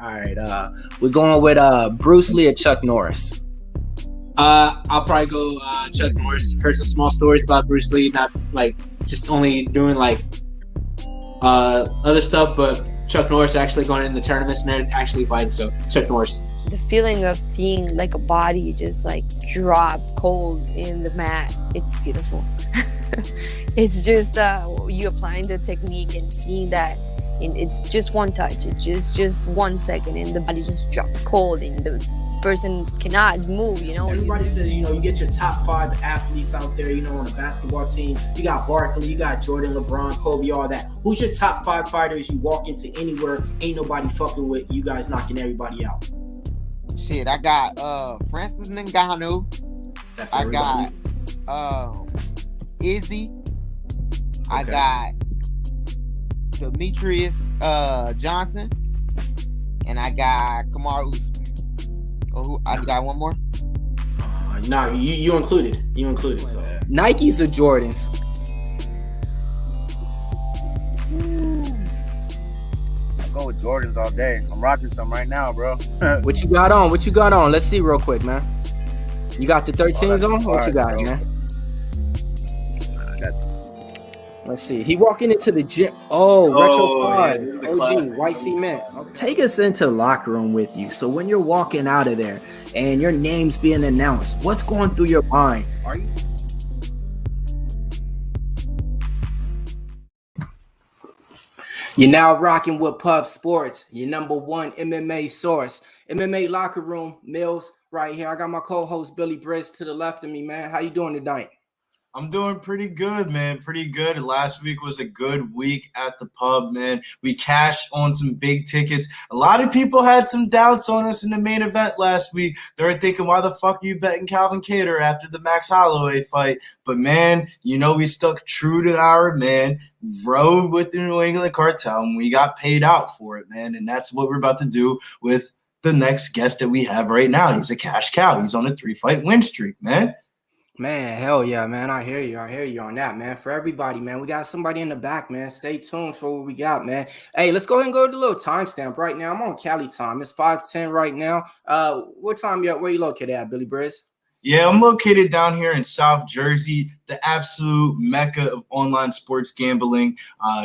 We're going with Bruce Lee or Chuck Norris. I'll probably go Chuck Norris. Heard some small stories about Bruce Lee, not like just only doing like other stuff, but Chuck Norris actually going in the tournaments and actually fighting. So Chuck Norris. The feeling of seeing like a body just like drop cold in the mat, it's beautiful. It's just you applying the technique and seeing that it's just one touch, it's just 1 second, and the body just drops cold and the person cannot move, you know. Everybody says, you know, you get your top 5 athletes out there, you know, on a basketball team. You got Barkley, you got Jordan, LeBron, Kobe, all that. Who's your top 5 fighters you walk into anywhere, ain't nobody fucking with, you guys knocking everybody out? Shit, I got Francis Ngannou. I got Izzy. I got Demetrius Johnson. And I got Kamaru Usman. Oh, I got one more? No, you included. You included. So Nikes or Jordans? I'll go with Jordans all day. I'm rocking some right now, bro. What you got on? What you got on? Let's see real quick, man. You got the 13s on? What you got, bro, man? Let's see. He walking into the gym. Retro 5. Yeah, OG, white cement. Take us into the locker room with you. So when you're walking out of there and your name's being announced, what's going through your mind? Are you? You're now rocking with Pub Sports, your number one MMA source. MMA Locker Room, Millz, right here. I got my co-host Billy Briz to the left of me, man. How you doing tonight? I'm doing pretty good, man. Pretty good. Last week was a good week at the pub, man. We cashed on some big tickets. A lot of people had some doubts on us in the main event last week. They were thinking, why the fuck are you betting Calvin Kattar after the Max Holloway fight? But, man, you know, we stuck true to our man, rode with the New England cartel, and we got paid out for it, man. And that's what we're about to do with the next guest that we have right now. He's a cash cow. He's on a 3-fight win streak, man. Man, hell yeah, man. I hear you on that, man. For everybody, man, we got somebody in the back, man. Stay tuned for what we got, man. Hey, let's go ahead and go to the little timestamp right now. I'm on Cali time. It's 5:10 right now. What time you at? Where you located at, Billy Briz? Yeah, I'm located down here in South Jersey, the absolute mecca of online sports gambling.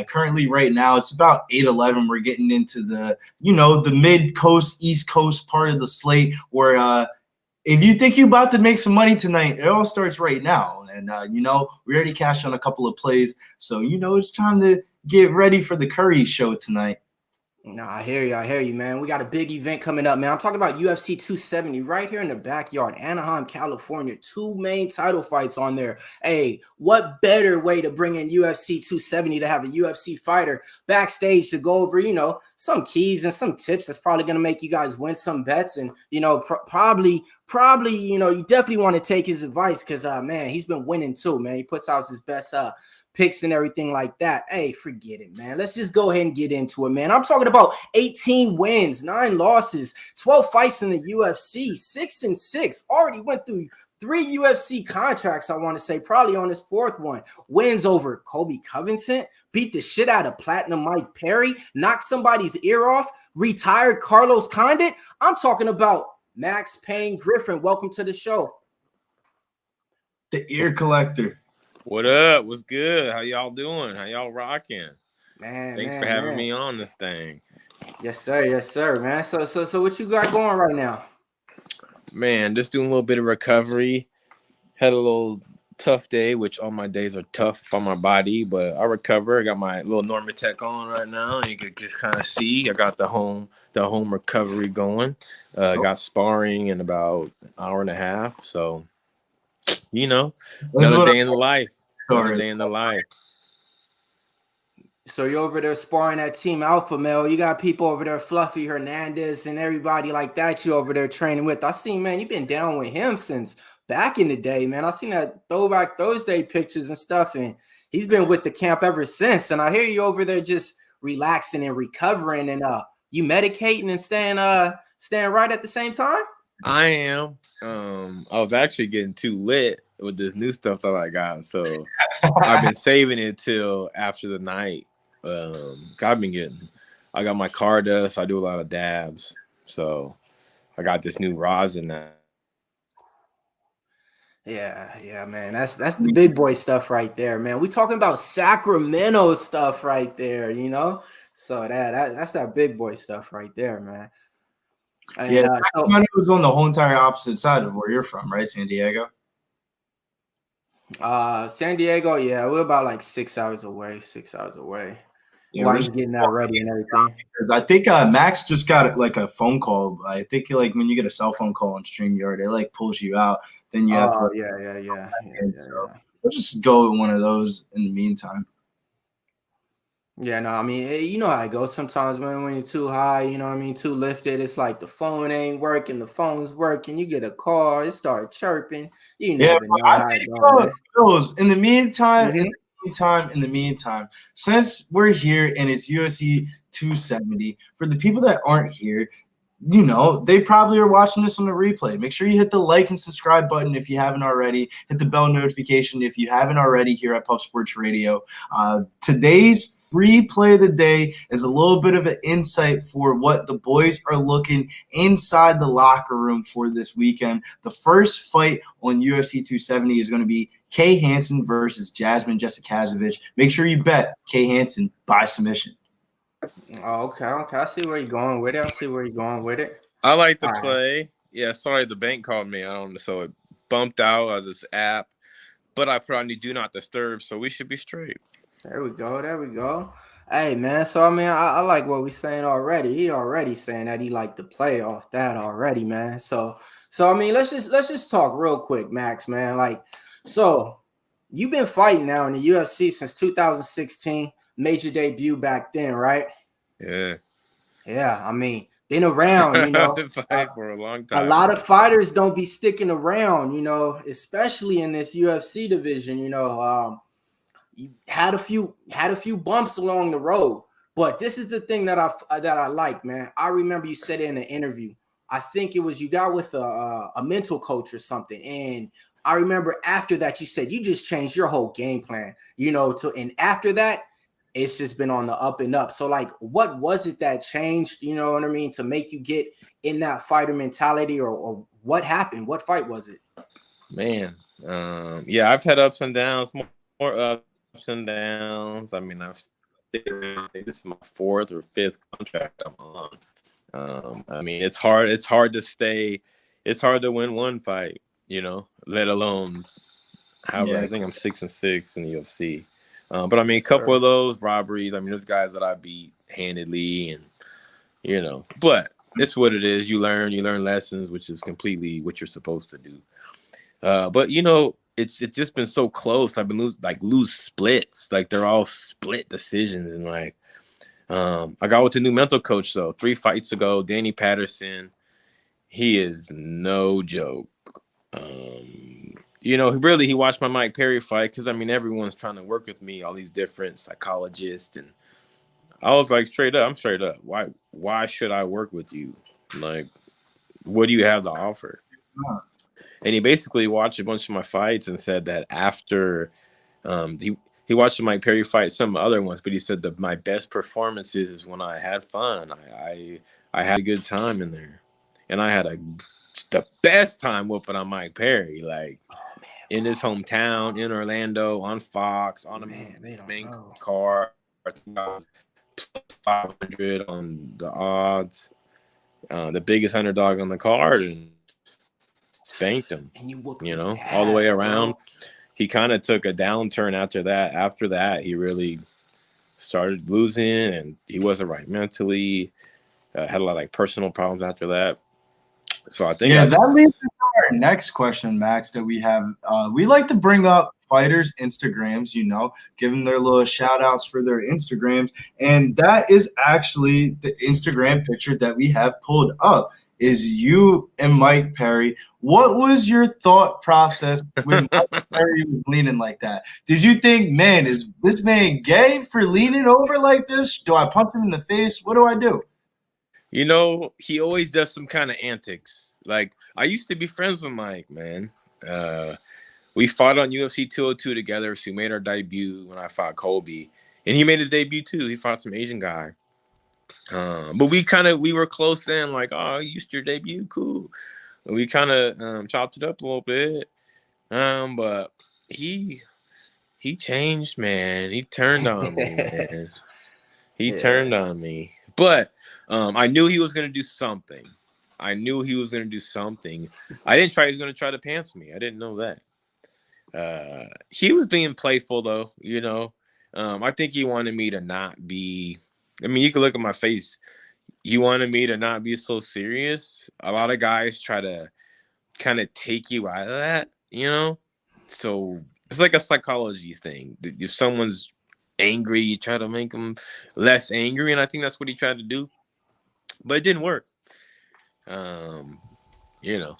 Currently, right now, it's about 8:11. We're getting into the mid-coast, East Coast part of the slate where if you think you're about to make some money tonight, it all starts right now. And, we already cashed on a couple of plays. So, it's time to get ready for the Curry show tonight. No, I hear you, man. We got a big event coming up, man. I'm talking about UFC 270 right here in the backyard, Anaheim, California. 2 main title fights on there. Hey, what better way to bring in UFC 270 to have a UFC fighter backstage to go over, some keys and some tips that's probably going to make you guys win some bets. And, probably, you definitely want to take his advice because, man, he's been winning too, man. He puts out his best picks and everything like that. Hey, forget it, man. Let's just go ahead and get into it, man. I'm talking about 18 wins, 9 losses, 12 fights in the UFC, 6-6. Already went through 3 UFC contracts, I want to say, probably on his 4th one. Wins over Kobe Covington, beat the shit out of Platinum Mike Perry, knocked somebody's ear off, retired Carlos Condit. I'm talking about Max Payne Griffin. Welcome to the show. The ear collector. What up? What's good? How y'all doing? How y'all rocking? Man, thanks for having me on this thing. Yes, sir, man. So what you got going right now? Man, just doing a little bit of recovery. Had a little tough day, which all my days are tough on my body, but I recover. I got my little Normatec on right now. You can just kind of see I got the home recovery going. Got sparring in about an hour and a half. So, another day in the life. Another day in the life. So you're over there sparring that Team Alpha Male. You got people over there, Fluffy Hernandez and everybody like that you over there training with. I seen, man, you've been down with him since back in the day, man. I seen that Throwback Thursday pictures and stuff, and he's been with the camp ever since. And I hear you over there just relaxing and recovering, and you medicating and staying right at the same time. I am. I was actually getting too lit with this new stuff that I got, so I've been saving it till after the night. I've been getting I got my car dust. I do a lot of dabs. So I got this new rosin now. Yeah, man. That's the big boy stuff right there, man. We talking about Sacramento stuff right there, you know. So that's that big boy stuff right there, man. And Yeah, Sacramento was on the whole entire opposite side of where you're from, right? San Diego. San Diego, yeah, we're about like 6 hours away. 6 hours away. Yeah, While you're getting that ready and everything. Because I think Max just got like a phone call. I think like when you get a cell phone call on StreamYard, it like pulls you out. Then you have to. Yeah. So we'll just go with one of those in the meantime. Yeah, no, I mean, you know how it goes sometimes, man. When you're too high, you know what I mean, too lifted, it's like the phone ain't working, the phone's working. You get a call, it start chirping. You never know how it goes. In the meantime, since we're here and it's UFC 270, for the people that aren't here, you know, they probably are watching this on the replay. Make sure you hit the like and subscribe button if you haven't already. Hit the bell notification if you haven't already here at Pub Sports Radio. Today's free play of the day is a little bit of an insight for what the boys are looking inside the locker room for this weekend. The first fight on UFC 270 is going to be Kay Hansen versus Jasmine Jessicazovic. Make sure you bet Kay Hansen by submission. Oh, okay. I see where you're going with it. I like the play. Right. Yeah, sorry, the bank called me. So it bumped out of this app, but I put on the do not disturb, so we should be straight. There we go. Hey, man. So I mean, I like what we're saying already. He already saying that he liked to play off that already, man. So I mean, let's just talk real quick, Max, man. Like, so you've been fighting now in the UFC since 2016. Made your debut back then, right? Yeah. I mean, been around, you know. Been fighting for a long time. A lot of fighters don't be sticking around, you know, especially in this UFC division, you know. You had a few bumps along the road, but this is the thing that I like, man. I remember you said it in an interview. I think it was you got with a mental coach or something, and I remember after that you said you just changed your whole game plan, you know. And after that, it's just been on the up and up. So, like, what was it that changed? You know what I mean, to make you get in that fighter mentality, or what happened? What fight was it? Man, yeah, I've had ups and downs, more ups and downs. I mean, this is my 4th or 5th contract I'm on. I mean, it's hard to win one fight, you know, let alone however. I think I'm 6-6 in the UFC. But I mean, a couple of those robberies. I mean, there's guys that I beat handedly, and you know, but it's what it is. You learn lessons, which is completely what you're supposed to do. But you know, it's just been so close. I've been lose splits. Like they're all split decisions. And like, I got with a new mental coach though 3 fights ago, Danny Patterson. He is no joke. You know, he watched my Mike Perry fight because I mean everyone's trying to work with me, all these different psychologists, and I was like I'm straight up. Why should I work with you? Like, what do you have to offer? And he basically watched a bunch of my fights and said that after he watched the Mike Perry fight, some other ones, but he said that my best performances is when I had fun. I had a good time in there, and I had the best time whooping on Mike Perry, like in his hometown in Orlando on Fox on a main card, plus 500 on the odds, the biggest underdog on the card, and spanked him, you know, all the way around. Bro. He kind of took a downturn after that. After that, he really started losing, and he wasn't right mentally. Had a lot of like personal problems after that. So I think that leads to our next question, Max, that we have. We like to bring up fighters' Instagrams, you know, give them their little shout outs for their Instagrams. And that is actually the Instagram picture that we have pulled up is you and Mike Perry. What was your thought process when Mike Perry was leaning like that? Did you think, man, is this man gay for leaning over like this? Do I punch him in the face? What do I do? You know, he always does some kind of antics. Like, I used to be friends with Mike, man. We fought on UFC 202 together. So we made our debut when I fought Colby. And he made his debut, too. He fought some Asian guy. But we were close then, like, oh, you used your debut, cool. And we kind of chopped it up a little bit. But he changed, man. He turned on me, man. He turned on me. But I knew he was gonna do something. I didn't try. He was gonna try to pants me. I didn't know that. He was being playful though, you know. I think he wanted me to not be. I mean, you can look at my face. He wanted me to not be so serious. A lot of guys try to kind of take you out of that, you know. So it's like a psychology thing. If someone's angry, you try to make them less angry, and I think that's what he tried to do, but it didn't work. You know.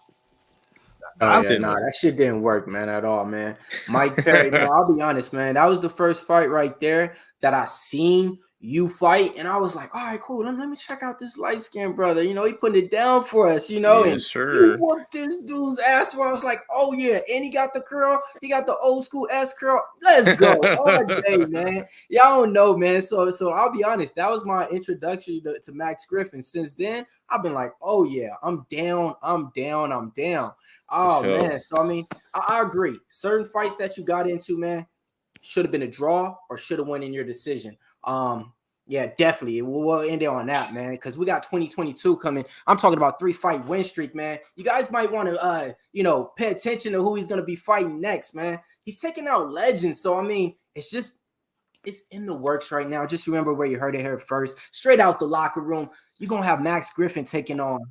Oh yeah, nah, that shit didn't work, man, at all, man. Mike Perry, man, I'll be honest, man. That was the first fight right there that I seen you fight, and I was like, all right, cool. Let me check out this light skinned brother. You know, he putting it down for us, you know, and he whooped this dude's ass. Where I was like, oh yeah, and he got the curl, he got the old school S curl. Let's go all day, man. Y'all don't know, man. So I'll be honest, that was my introduction to Max Griffin. Since then, I've been like, oh yeah, I'm down. Oh man, so I mean, I agree. Certain fights that you got into, man, should have been a draw or should have won in your decision. Yeah, definitely. We'll end it on that, man, because we got 2022 coming. I'm talking about 3-fight win streak, man. You guys might want to, pay attention to who he's going to be fighting next, man. He's taking out legends. So, I mean, it's in the works right now. Just remember where you heard it here first. Straight out the locker room, you're going to have Max Griffin taking on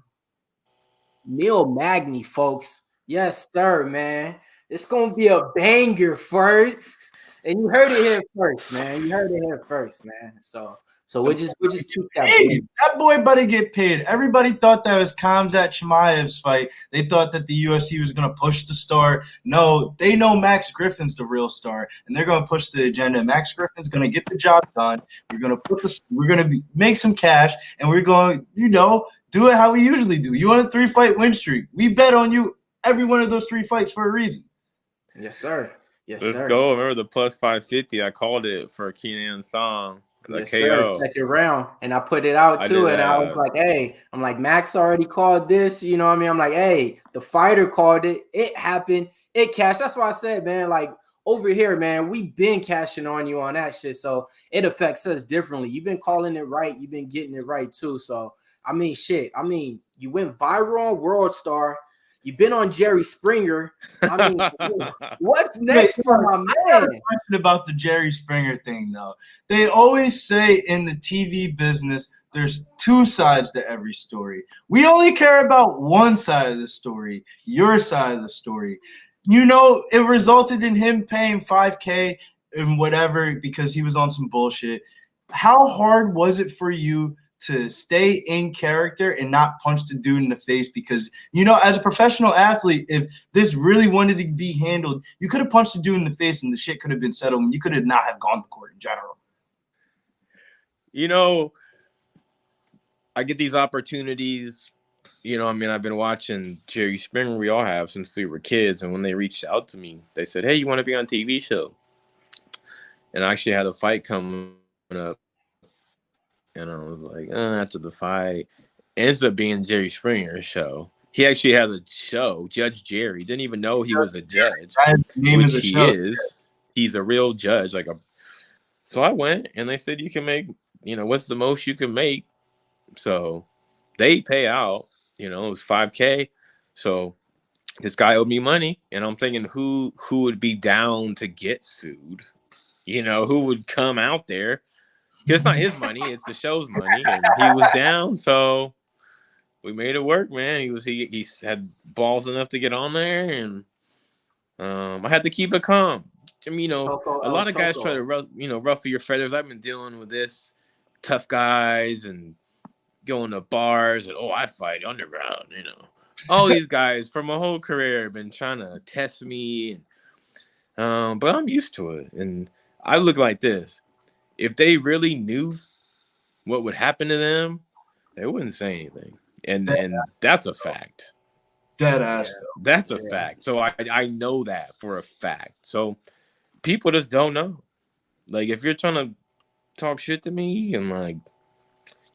Neil Magny, folks. Yes, sir, man. It's going to be a banger first. And you heard it here first, man. So we'll just keep that. Hey, that boy about to get paid. Everybody thought that was Khamzat Chimaev's fight. They thought that the UFC was going to push the star. No, they know Max Griffin's the real star, and they're going to push the agenda. Max Griffin's going to get the job done. We're going to make some cash, and we're going to, do it how we usually do. You want a 3-fight win streak? We bet on you every one of those 3 fights for a reason. Yes, sir. Let's go. Remember the plus 550? I called it for Keenan Song. Yes, sir. Second round. And I put it out too. And I was like, hey, I'm like, Max already called this. You know what I mean? I'm like, hey, the fighter called it. It happened. It cashed. That's why I said, man, like over here, man, we've been cashing on you on that shit. So it affects us differently. You've been calling it right. You've been getting it right too. So, I mean, shit. I mean, you went viral on World Star. You've been on Jerry Springer. I mean, what's next for my man? I have a question about the Jerry Springer thing, though. They always say in the TV business, there's 2 sides to every story. We only care about one side of the story, your side of the story. It resulted in him paying $5K and whatever because he was on some bullshit. How hard was it for you to stay in character and not punch the dude in the face? Because, as a professional athlete, if this really wanted to be handled, you could have punched the dude in the face and the shit could have been settled and you could have not have gone to court in general. I get these opportunities. I've been watching Jerry Springer. We all have since we were kids. And when they reached out to me, they said, hey, you want to be on a TV show? And I actually had a fight coming up. And I was like, after the fight, ends up being Jerry Springer's show. He actually has a show, Judge Jerry. Didn't even know he was a judge, which he is. He's a real judge. So I went, and they said you can make, what's the most you can make? So they pay out, it was $5K. So this guy owed me money, and I'm thinking who would be down to get sued? Who would come out there? It's not his money; it's the show's money, and he was down, so we made it work, man. He had balls enough to get on there, and I had to keep it calm. A lot of guys try to ruffle your feathers. I've been dealing with this, tough guys, and going to bars, and I fight underground. All these guys for my whole career have been trying to test me, but I'm used to it, and I look like this. If they really knew what would happen to them, they wouldn't say anything. And that's a fact. Deadass. That's a fact. So I know that for a fact. So people just don't know. Like, if you're trying to talk shit to me and,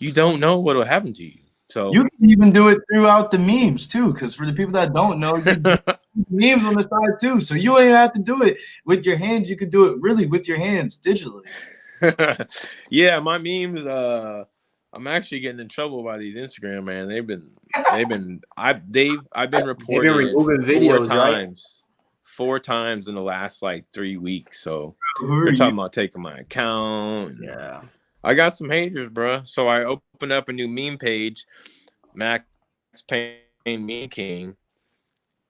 you don't know what will happen to you. So you can even do it throughout the memes too, because for the people that don't know, you do memes on the side too. So you ain't have to do it with your hands. You can do it really with your hands digitally. yeah, my memes. I'm actually getting in trouble by these Instagram man. I've been reported removing videos, right? 4 times in the last like 3 weeks. So Who they're are talking you? about taking my account. Yeah. I got some haters, bro. So I opened up a new meme page, Max Payne Meme King,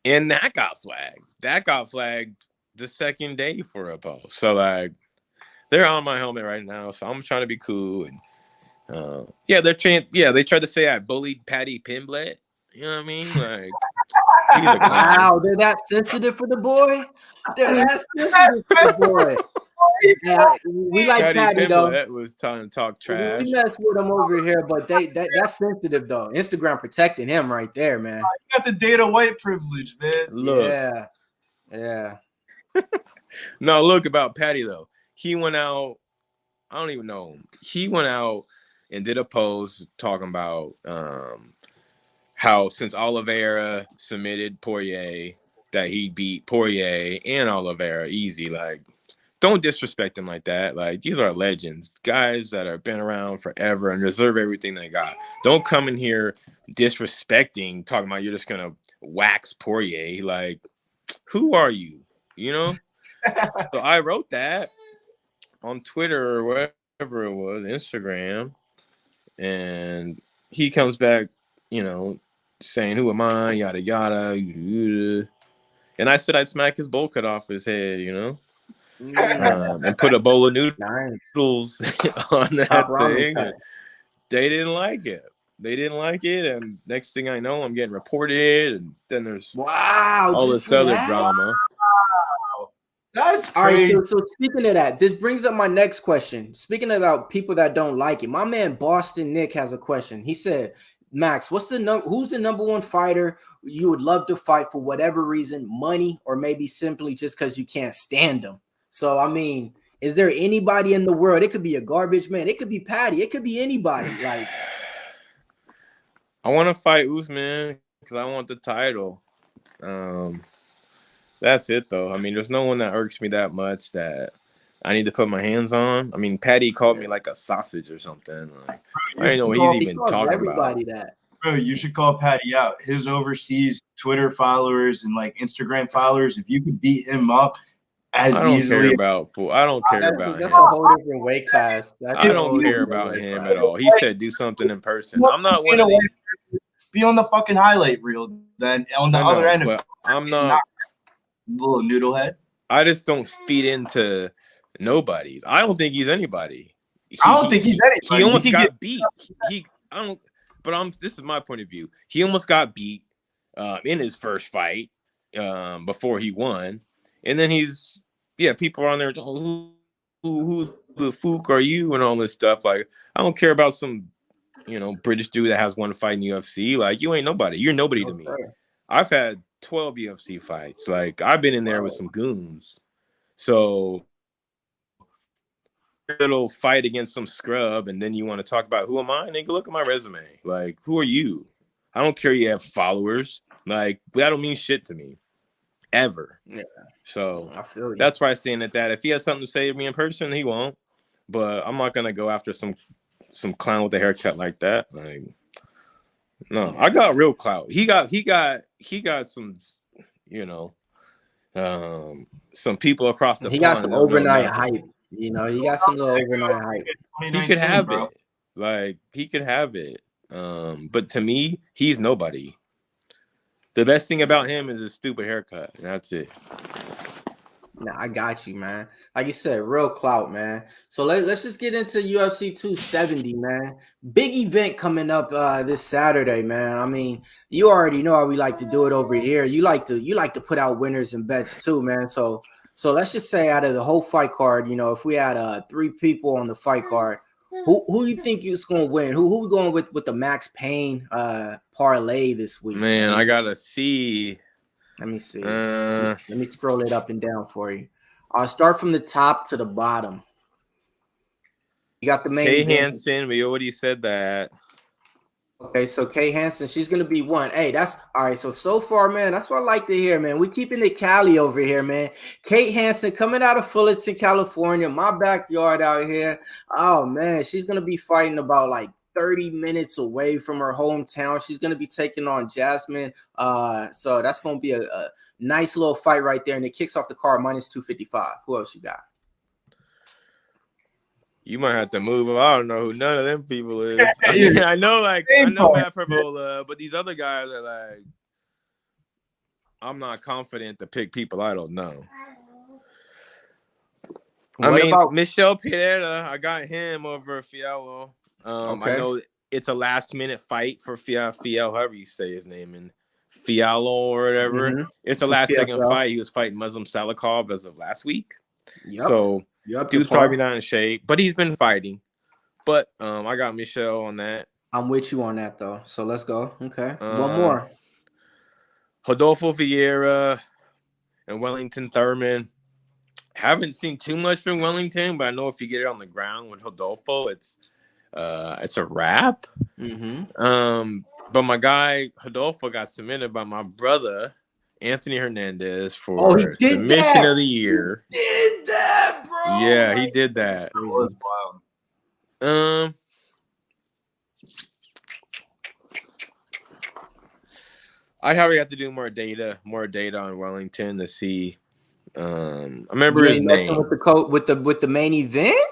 and that got flagged. That got flagged the second day for a post. So like, they're on my helmet right now. So I'm trying to be cool. And they tried to say I bullied Patty Pimblett. You know what I mean? Like, he's a clown. Wow, they're that sensitive for the boy. They're that sensitive for the boy. Yeah, we like Patty though. Pimblett was trying to talk trash. We mess with him over here, but that's sensitive though. Instagram protecting him right there, man. You got the Dana White privilege, man. Look. Yeah. No, look about Patty though. He went out. I don't even know. He went out and did a post talking about how since Oliveira submitted Poirier, that he beat Poirier and Oliveira easy. Like, don't disrespect him like that. Like, these are legends, guys that have been around forever and deserve everything they got. Don't come in here disrespecting, talking about you're just gonna wax Poirier. Like, who are you? You know? So I wrote that on Twitter or whatever it was, Instagram, and he comes back, saying, "Who am I?" Yada yada. And I said I'd smack his bowl cut off his head, and put a bowl of noodles on that thing. They didn't like it. And next thing I know, I'm getting reported, and then there's all this other drama. That's crazy. All right, so speaking of that, this brings up my next question. Speaking about people that don't like it, my man Boston Nick has a question. He said, Max, who's the number one fighter you would love to fight for whatever reason, money, or maybe simply just because you can't stand them? So, I mean, is there anybody in the world? It could be a garbage man. It could be Patty. It could be anybody. Like, I want to fight Usman because I want the title. That's it, though. I mean, there's no one that irks me that much that I need to put my hands on. I mean, Patty called me like a sausage or something. Like, I didn't know what he's even talking about. Bro, you should call Patty out. His overseas Twitter followers and like Instagram followers, if you could beat him up as easily. I don't care about him. That's a whole different weight class. I don't care about him at all. He said do something in person. I'm not one of these. Be on the fucking highlight reel then on the other end of it. I'm not. Little noodle head. I just don't feed into nobody's. I don't think he's anybody. I don't think he's anybody. He almost got beat. This is my point of view. He almost got beat in his first fight before he won, and then people are on there. Who the fuck are you and all this stuff? Like, I don't care about some British dude that has one fight in UFC. Like, you ain't nobody. You're nobody to me. I've had 12 UFC fights. Like, I've been in there with some goons. So little fight against some scrub, and then you want to talk about who am I? Nigga, look at my resume. Like, who are you? I don't care you have followers. Like, that don't mean shit to me. Ever. Yeah. So I feel you. That's why I stand at that. If he has something to say to me in person, he won't. But I'm not gonna go after some clown with a haircut like that. Like, no, I got real clout. He got some, some people across the pond. He got some overnight hype. He got some little overnight hype. He could have it. Like, he could have it. But to me, he's nobody. The best thing about him is his stupid haircut. That's it. Nah, I got you, man. Like you said, real clout, man. So let's just get into UFC 270, man. Big event coming up this Saturday, man. I mean, you already know how we like to do it over here. You like to put out winners and bets too, man. So let's just say out of the whole fight card, if we had 3 people on the fight card, who you think is going to win? Who we going with the Max Payne parlay this week? Man, I gotta see. Let me see. Let me scroll it up and down for you. I'll start from the top to the bottom. You got the main Kay event. Hansen, we already said that. Okay, so Kay Hansen, she's gonna be one. Hey, that's all right. So far, man, that's what I like to hear, man. We keeping it Cali over here, man. Kate Hansen coming out of Fullerton, California, my backyard out here. Oh man, she's gonna be fighting about like 30 minutes away from her hometown. She's gonna be taking on Jasmine. So that's gonna be a nice little fight right there, and it kicks off the card minus 255. Who else you got? You might have to move him. I don't know who none of them people is. I know Matt Pervola, but these other guys are like, I'm not confident to pick people I don't know. Michel Pereira, I got him over Fiallo. Okay. I know it's a last minute fight for Fiallo, however you say his name, and Fiallo or whatever. Mm-hmm. It's a last second fight. He was fighting Muslim Salikov as of last week. Yep. So dude's probably not in shape, but he's been fighting. But I got Michelle on that. I'm with you on that though. So let's go. Okay. One more. Rodolfo Vieira and Wellington Thurman. Haven't seen too much from Wellington, but I know if you get it on the ground with Rodolfo, it's a wrap. Mm-hmm. But my guy Rodolfo got submitted by my brother Anthony Hernandez for submission of the year. He did that, bro. Yeah, he did that. That was wild. I'd probably have to do more data on Wellington to see. I remember his name with the main event.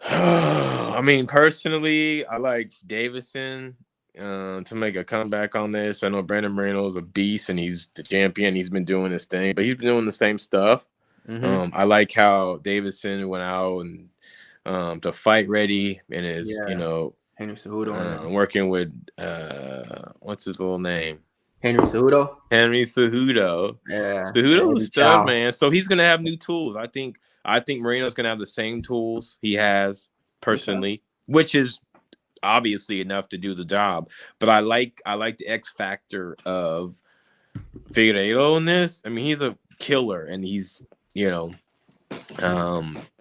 I mean, personally, I like Davison to make a comeback on this. I know Brandon Moreno is a beast and he's the champion. He's been doing his thing, but he's been doing the same stuff. Mm-hmm. I like how Davison went out and to fight ready and is Henry Cejudo working with what's his little name? Henry Cejudo. Yeah, Cejudo's stuff, man. So he's gonna have new tools. I think Moreno's gonna have the same tools he has personally, which is obviously enough to do the job. But I like the X factor of Figueiredo in this. I mean, he's a killer, and he's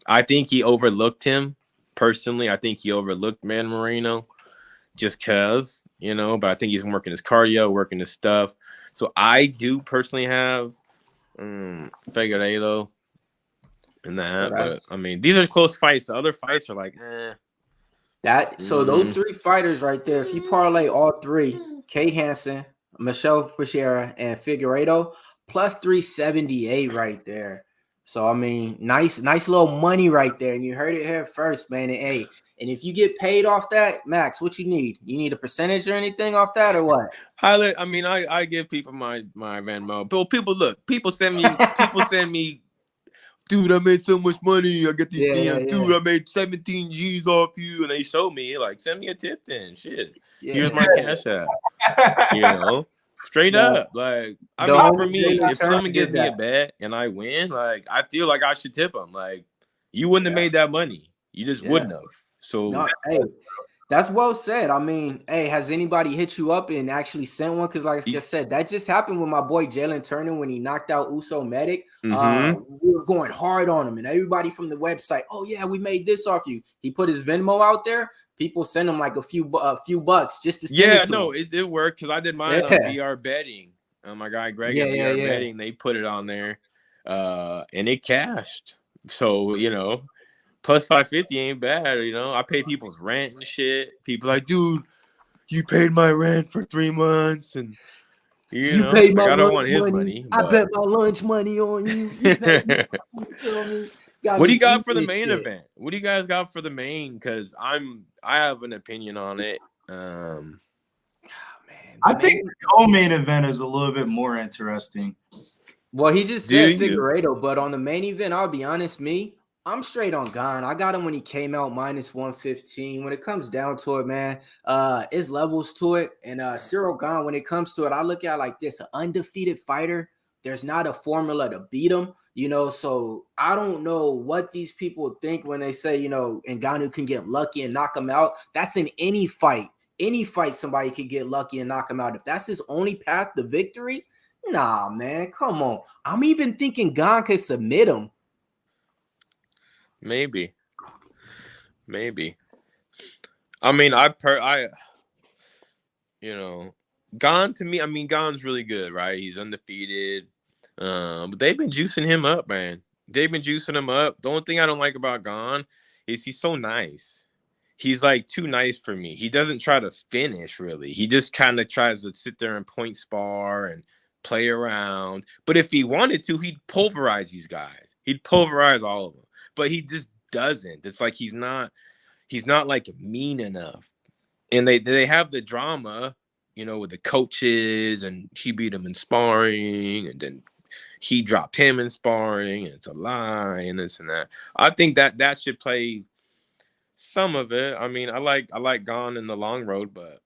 I think he overlooked him personally. I think he overlooked Man Moreno just because, but I think he's working his cardio, working his stuff. So I do personally have Figueiredo in that. But I mean, these are close fights. The other fights are like, Those three fighters right there, if you parlay all three, Kay Hansen, Michel Pereira, and Figueiredo, plus 378 right there. So I mean, nice little money right there, and you heard it here first, man. And if you get paid off that, Max, what you need? You need a percentage or anything off that, or what? I give people my Venmo. But people send me, dude, I made so much money. I get these DMs, dude, I made 17 G's off you, and they show me like, send me a tip then. Shit, here's my cash app. Straight up, like for me, if someone gives me a bet and I win, like I feel like I should tip them. Like you wouldn't have made that money, you just wouldn't have. So that's well said. I mean, has anybody hit you up and actually sent one? Because like I said, that just happened with my boy Jalen Turner when he knocked out Uso Medic. Mm-hmm. We were going hard on him, and everybody from the website, oh yeah, we made this off you. He put his Venmo out there. People send him like a few bucks just to send it worked because I did mine on VR betting. My guy Greg at VR betting, they put it on there, and it cashed. So plus 550 ain't bad. I pay people's rent and shit. People like, dude, you paid my rent for 3 months, and you paid my I don't want his money. I bet my lunch money on you. What do you got for the main event? What do you guys got for the main? Because I have an opinion on it. I think the co-main event is a little bit more interesting. Well, he just said Figueiredo, but on the main event, I'll be honest, I'm straight on Gane. I got him when he came out minus 115. When it comes down to it, man, it's levels to it. And Cyril Gane, when it comes to it, I look at it like this: an undefeated fighter. There's not a formula to beat him. So I don't know what these people think when they say, Ngannou can get lucky and knock him out. That's in any fight. Any fight, somebody can get lucky and knock him out. If that's his only path to victory, nah, man, come on. I'm even thinking Gane could submit him. Maybe. Maybe. I mean, Gon to me. I mean, Gon's really good, right? He's undefeated. But they've been juicing him up, man. They've been juicing him up. The only thing I don't like about Gon is he's so nice. He's like too nice for me. He doesn't try to finish really. He just kind of tries to sit there and point spar and play around. But if he wanted to, he'd pulverize these guys. He'd pulverize all of them. But he just doesn't. It's like he's not like mean enough. And they have the drama, with the coaches, and she beat him in sparring, and then he dropped him in sparring, and it's a lie, and this and that. I think that should play some of it. I mean, I like Gon in the long road, but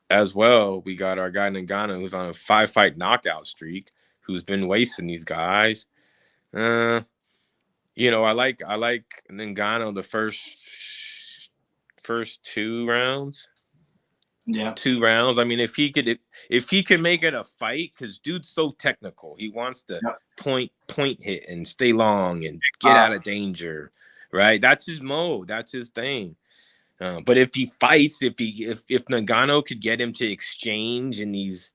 as well, we got our guy Ngannou who's on a 5-fight knockout streak, who's been wasting these guys. I like Ngannou the first 2 rounds. Yeah, 2 rounds. I mean, if he could make it a fight, because dude's so technical. He wants to point hit and stay long and get out of danger. Right? That's his mode. That's his thing. But if he fights, if Ngannou could get him to exchange in these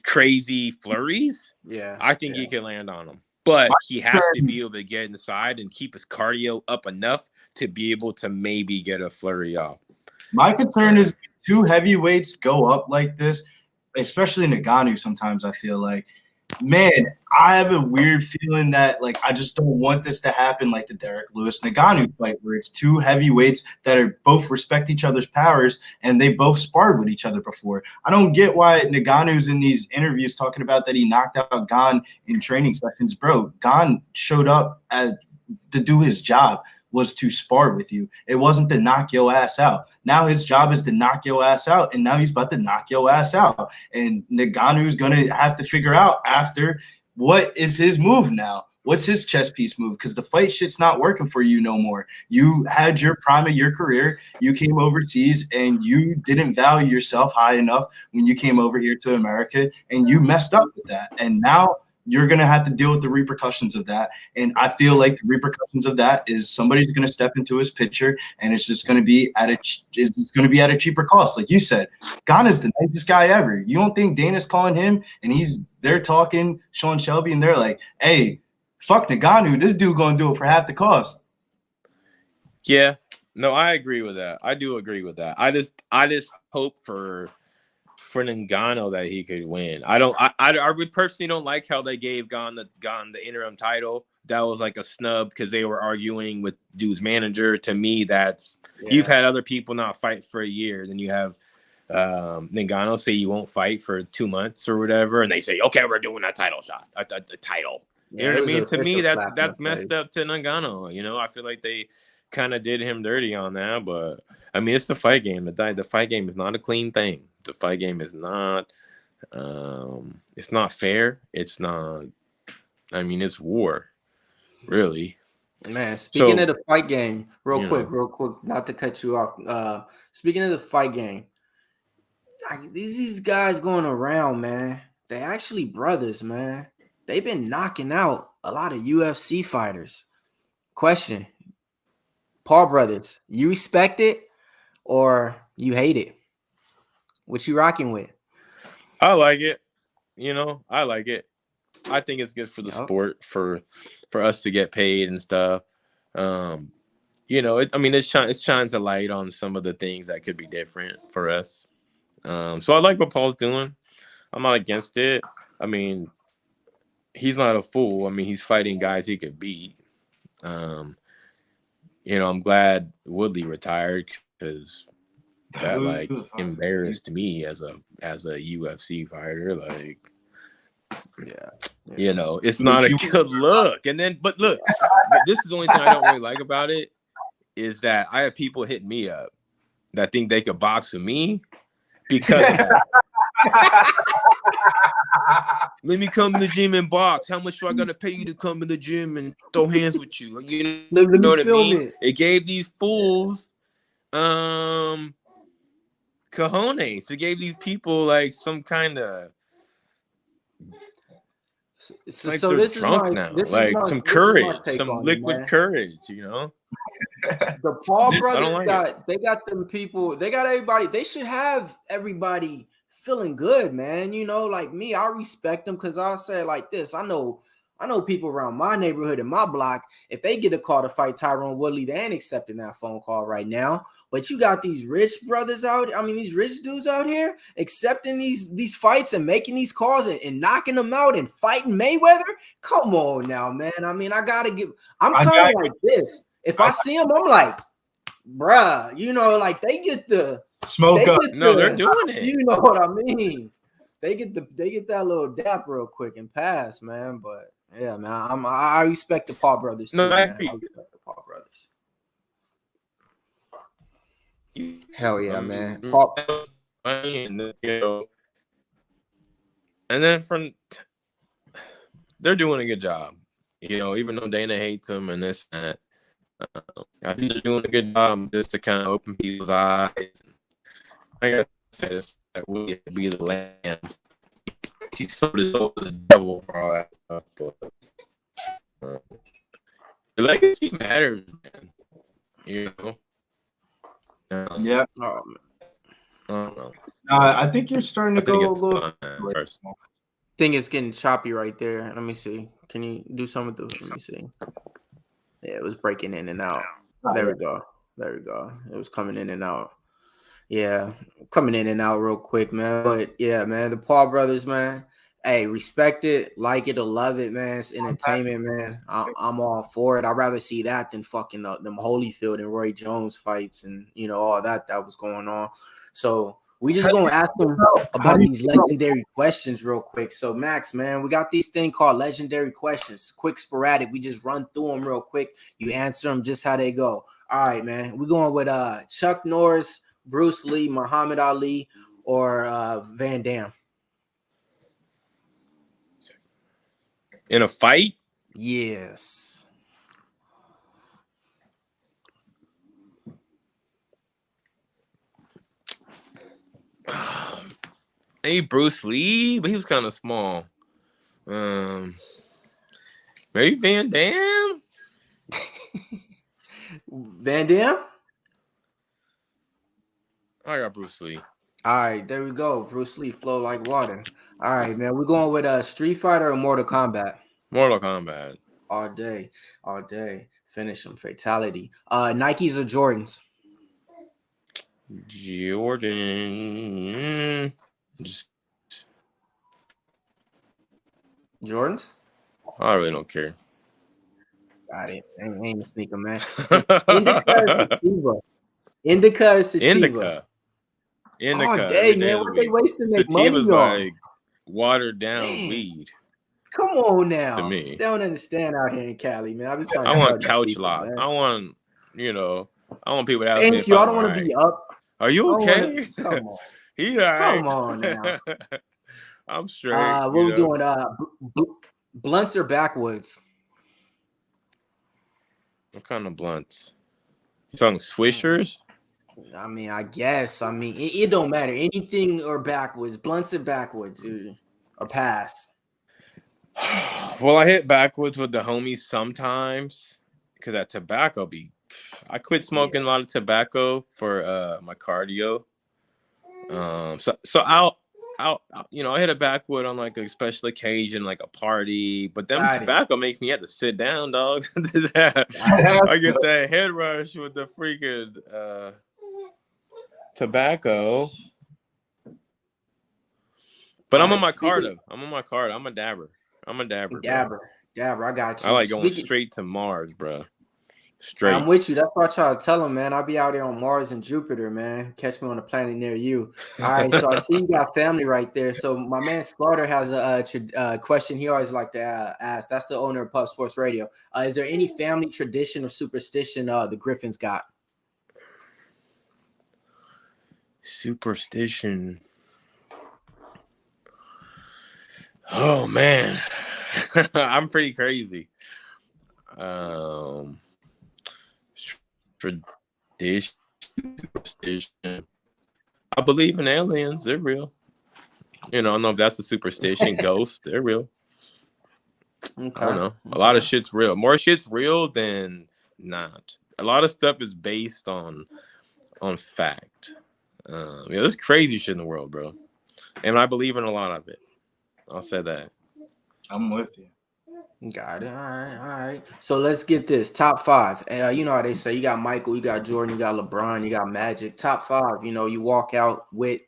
crazy flurries, I think he can land on him. But he has to be able to get inside and keep his cardio up enough to be able to maybe get a flurry off. My concern is 2 heavyweights go up like this, especially Ngannou. Sometimes I feel like, man, I have a weird feeling that like I just don't want this to happen like the Derek Lewis Ngannou fight, where it's 2 heavyweights that are both respect each other's powers and they both sparred with each other before. I don't get why Ngannou's in these interviews talking about that he knocked out Gon in training sessions. Bro, Gon showed up to do his job, was to spar with you. It wasn't to knock your ass out. Now his job is to knock your ass out, and now he's about to knock your ass out. And Ngannou's going to have to figure out after what is his move now. What's his chess piece move? Because the fight shit's not working for you no more. You had your prime of your career. You came overseas, and you didn't value yourself high enough when you came over here to America, and you messed up with that. And now you're going to have to deal with the repercussions of that. And I feel like the repercussions of that is somebody's going to step into his picture, and it's just going to be at a cheaper cost. Like you said, Gon is the nicest guy ever. You don't think Dana's calling him and they're talking Sean Shelby, and they're like, hey, fuck Ngannou, this dude going to do it for half the cost. Yeah, no, I agree with that. I do agree with that. I just hope for Ngannou that he could win. I would personally don't like how they gave Gon the interim title. That was like a snub because they were arguing with dude's manager. To me, you've had other people not fight for a year, then you have Ngannou say you won't fight for 2 months or whatever, and they say, okay, we're doing a title shot, a title. You know what I mean? To me, that's messed up to Ngannou. I feel like they kind of did him dirty on that, but I mean, it's the fight game. The fight game is not a clean thing. The fight game is not. It's not fair. It's not. I mean, it's war, really. Man, speaking of the fight game, real quick, not to cut you off. Speaking of the fight game, these guys going around, man. They actually brothers, man. They've been knocking out a lot of UFC fighters. Question: Paul brothers, you respect it or you hate it? What you rocking with? I like it. I like it. I think it's good for the sport, for us to get paid and stuff. It shines a light on some of the things that could be different for us. So I like what Paul's doing. I'm not against it. I mean, he's not a fool. I mean, he's fighting guys he could beat. I'm glad Woodley retired because that embarrassed me as a UFC fighter. Like, it's not a good look. And then, but look, this is the only thing I don't really like about it is that I have people hitting me up that think they could box with me because of that. Let me come to the gym and box. How much do I gotta pay you to come to the gym and throw hands with you? You know what I mean? It gave these fools cojones. It gave these people like some kind of So, Like so they're this is drunk my now. this is Like my some this is my courage, take some on it, liquid man. courage, you know? The Paul I brothers don't like it. they got them people, they got everybody, they should have everybody feeling good, man. You know, like me, I respect them because I'll say it like this. I know people around my neighborhood and my block, if they get a call to fight Tyrone Woodley, they ain't accepting that phone call right now. But you got these rich brothers out, I mean, these rich dudes out here accepting these fights and making these calls and knocking them out and fighting Mayweather. Come on now, man. I mean, I'm kind of like this. If I see them, I'm like, bruh, you know, like they get the Smoke up. No, they're doing it. you know what I mean. They get that little dap real quick and pass, man. But yeah, man, I respect the Paul brothers too, No, I man. agree. I respect the Paul brothers. Hell yeah, man. Paul, And then they're doing a good job. You know, even though Dana hates them and this and that, I think they're doing a good job just to kind of open people's eyes. I gotta say this, that we be the land. He sold his soul to the devil for all that stuff. But, the legacy matters, man. You know. Yeah. oh, man. I don't know. I think you're starting to go a little. Thing is getting choppy right there. Let me see. Can you do some of the? Let me see. Yeah, it was breaking in and out. There we go. It was coming in and out. Yeah, coming in and out real quick, man. But yeah, man, the Paul brothers, man. Hey, respect it, like it, or love it, man. It's entertainment, man. I'm all for it. I'd rather see that than fucking them Holyfield and Roy Jones fights and you know all that was going on. So we just gonna ask them about these legendary questions real quick. So Max, man, we got these thing called legendary questions. Quick, sporadic. We just run through them real quick. You answer them just how they go. All right, man. We're going with Chuck Norris, Bruce Lee, Muhammad Ali, or Van Damme. In a fight? Yes. Maybe Bruce Lee, but he was kind of small. Maybe Van Damme? Van Damme? I got Bruce Lee. All right, there we go. Bruce Lee, flow like water. All right, man. We're going with Street Fighter or Mortal Kombat. Mortal Kombat. All day. Finish them. Fatality. Nikes or Jordans? Jordan. Jordans? I really don't care. Got it. Ain't a sneaker, man. Indica or sativa? Indica. Oh, dang, man. What they wasting their money Sativa's on? like watered down Dang. weed. Come on now. To me. They don't understand out here in Cali, man. I've been trying to I want tell couch people, lock. man. I want people to ask me Thank if you. I I'm don't want to alright. be up. Are you I don't okay? wanna- Come on. He all right. Come on now. I'm straight. What we doing? Blunts or backwoods? What kind of blunts? You talking Swishers? I mean, I guess. I mean, it don't matter. Anything or backwards. Blunts or backwards or pass. Well, I hit backwards with the homies sometimes because that tobacco I quit smoking a lot of tobacco for my cardio. So I'll I hit a backwood on like a special occasion, like a party. But then tobacco makes me have to sit down, dog. I get that head rush with the freaking tobacco. But I'm on my Carta. I'm a dabber. Dabber. I got you. I like going straight to Mars, bro. Straight. I'm with you. That's what I try to tell them, man. I'll be out there on Mars and Jupiter, man. Catch me on a planet near you. All right. So I see you got family right there. So my man Slaughter has a question he always like to ask. That's the owner of Pub Sports Radio. Is there any family tradition or superstition the Griffins got? Superstition. Oh man, I'm pretty crazy. Tradition, superstition. I believe in aliens. They're real. I don't know if that's a superstition. Ghosts, they're real. Okay. I don't know. A lot of shit's real. More shit's real than not. A lot of stuff is based on fact. There's crazy shit in the world, bro, and I believe in a lot of it. I'll say that. I'm with you. Got it. All right. So let's get this top 5. You know how they say you got Michael, you got Jordan, you got LeBron, you got Magic. Top 5. You know, you walk out with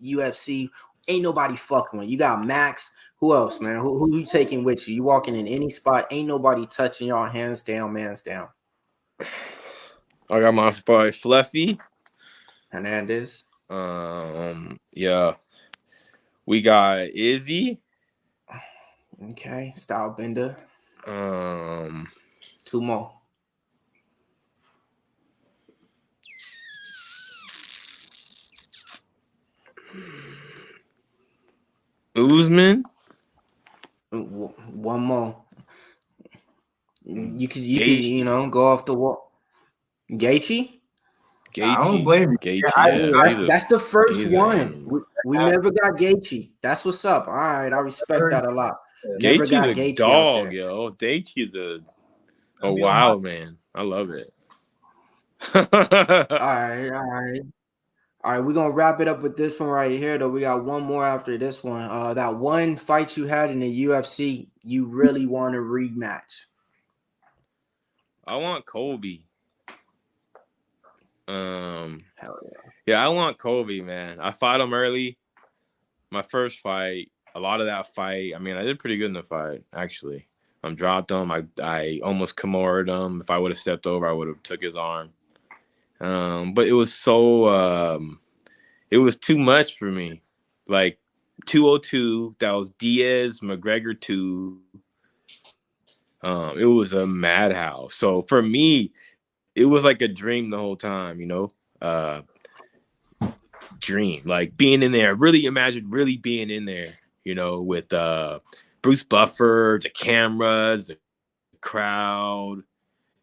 UFC. Ain't nobody fucking with you. Got Max. Who else, man? Who you taking with you? You walking in any spot. Ain't nobody touching y'all. Hands down, man's down. I got my boy Fluffy Hernandez. Yeah. We got Izzy. Okay. Style Bender. 2 more. Usman. 1 more. You could go off the wall. Gaethje? I don't blame you. Gaethje, That's the first one. We never got Gaethje. That's what's up. All right, I respect that a lot. Never got Gaethje's a Gaethje dog, out there. yo. Gaethje's a wild man. I love it. All right. We're gonna wrap it up with this one right here, though. We got one more after this one. That one fight you had in the UFC, you really want a rematch. I want Kobe. Hell Yeah, I want Kobe, man. I fought him early. My first fight, a lot of that fight. I mean, I did pretty good in the fight, actually. Dropped him. I almost Kimura'd him. If I would have stepped over, I would have took his arm. But it was it was too much for me. Like 202, that was Diaz, McGregor 2. It was a madhouse. So for me, it was like a dream the whole time, you know? Dream, like being in there. Really imagine really being in there, you know, with Bruce Buffer, the cameras, the crowd.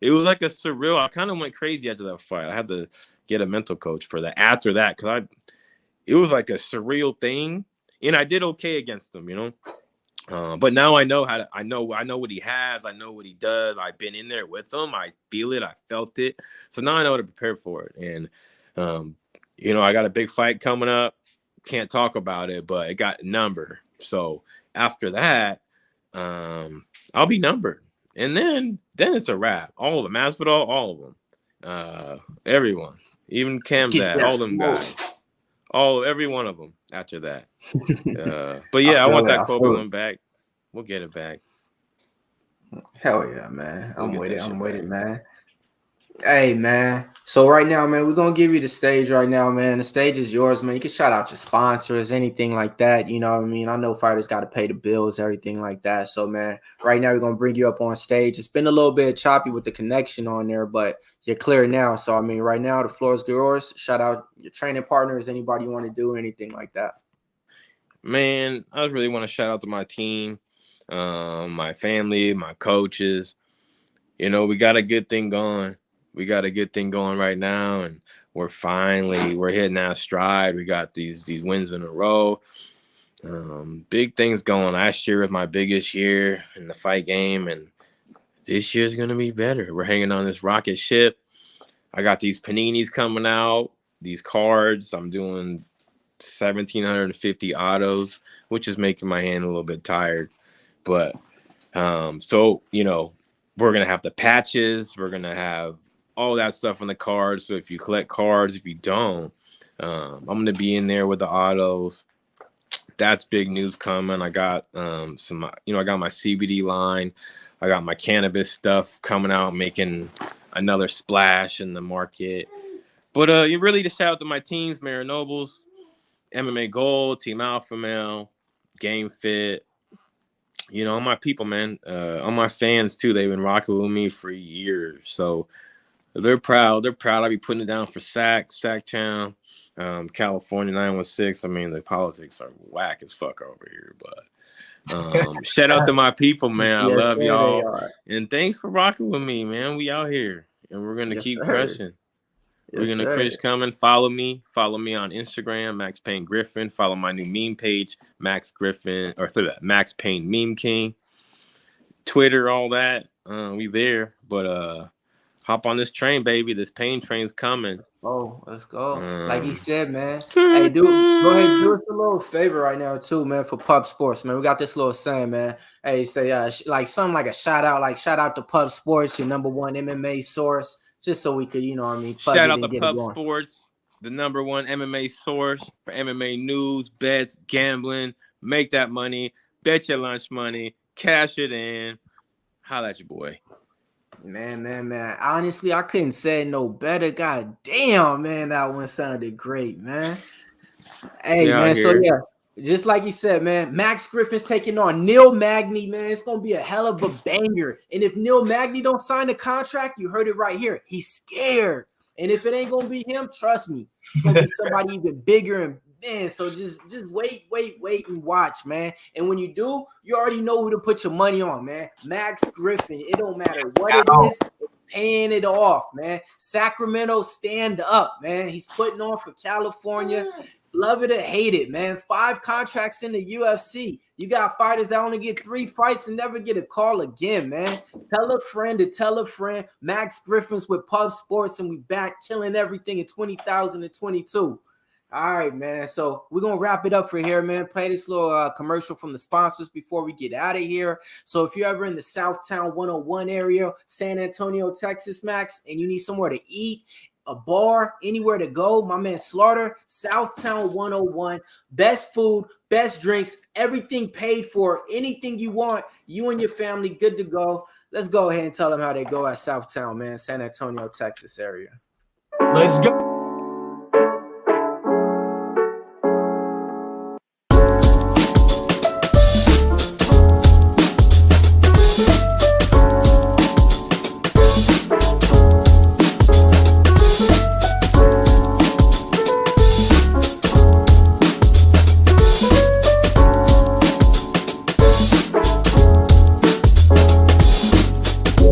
It was like a surreal. I kind of went crazy after that fight. I had to get a mental coach for that. After that, because it was like a surreal thing, and I did okay against him, you know. But now I know I know what he has. I know what he does. I've been in there with him. I feel it. I felt it. So now I know how to prepare for it. And you know, I got a big fight coming up. Can't talk about it, but it got a number. So after that, I'll be numbered. And then it's a wrap. All of them. Masvidal, all of them. Everyone. Even Kamzat, all them guys. Every one of them after that. But yeah, I want that Kobe one back. We'll get it back. Hell yeah, man. I'm with it, man. Hey, man. So right now, man, we're going to give you the stage right now, man. The stage is yours, man. You can shout out your sponsors, anything like that. You know what I mean? I know fighters got to pay the bills, everything like that. So, man, right now we're going to bring you up on stage. It's been a little bit choppy with the connection on there, but you're clear now. So, I mean, right now the floor is yours. Shout out your training partners, anybody you want to do, anything like that. Man, I just really want to shout out to my team, my family, my coaches. You know, we got a good thing going. We got a good thing going right now, and we're hitting that stride. We got these wins in a row. Big things going. Last year was my biggest year in the fight game, and this year's gonna be better. We're hanging on this rocket ship. I got these paninis coming out, these cards. I'm doing 1,750 autos, which is making my hand a little bit tired. But so you know, we're gonna have the patches. We're gonna have all that stuff on the cards. So if you collect cards, if you don't, I'm gonna be in there with the autos. That's big news coming. I got I got my CBD line. I got my cannabis stuff coming out, making another splash in the market. But you really just shout out to my teams, Mara Nobles, MMA Gold, Team Alpha Male, Game Fit. You know, all my people, man. All my fans too. They've been rocking with me for years. So they're proud. I'll be putting it down for Sacktown, California 916. I mean, the politics are whack as fuck over here, but shout out to my people, man. I love y'all, and thanks for rocking with me, man. We out here, and we're gonna keep crushing. We're gonna finish coming. Follow me on Instagram, Max Payne Griffin. Follow my new meme page, Max Griffin, Max Payne Meme King. Twitter, all that. We there, but hop on this train, baby. This pain train's coming. Oh, let's go. Like he Um, said, man. Hey, dude, go ahead and do us a little favor right now, too, man, for Pub Sports, man. We got this little saying, man. Hey, say like something like a shout out to Pub Sports, your #1 MMA source, just so we could, you know what I mean, plug Shout it out and to get it Pub going. Sports, the #1 MMA source for MMA news, bets, gambling. Make that money, bet your lunch money, cash it in. Holla at your boy. Man. Honestly, I couldn't say it no better. God damn, man, that one sounded great, man. Hey, Yeah, man, so here. yeah, just like you said, man, Max Griffin's taking on Neil Magny, man. It's going to be a hell of a banger. And if Neil Magny don't sign the contract, you heard it right here. He's scared. And if it ain't going to be him, trust me, it's going to be somebody even bigger. And man, so just wait and watch, man. And when you do, you already know who to put your money on, man. Max Griffin. It don't matter what it is. It's paying it off, man. Sacramento, stand up, man. He's putting on for California. Love it or hate it, man. 5 contracts in the UFC. You got fighters that only get 3 fights and never get a call again, man. Tell a friend to tell a friend. Max Griffin's with Pub Sports, and we back killing everything in 2022. All right, man. So we're going to wrap it up for here, man. Play this little commercial from the sponsors before we get out of here. So if you're ever in the Southtown 101 area, San Antonio, Texas, Max, and you need somewhere to eat, a bar, anywhere to go, my man Slaughter, Southtown 101, best food, best drinks, everything paid for, anything you want, you and your family good to go. Let's go ahead and tell them how they go at Southtown, man, San Antonio, Texas area. Let's go.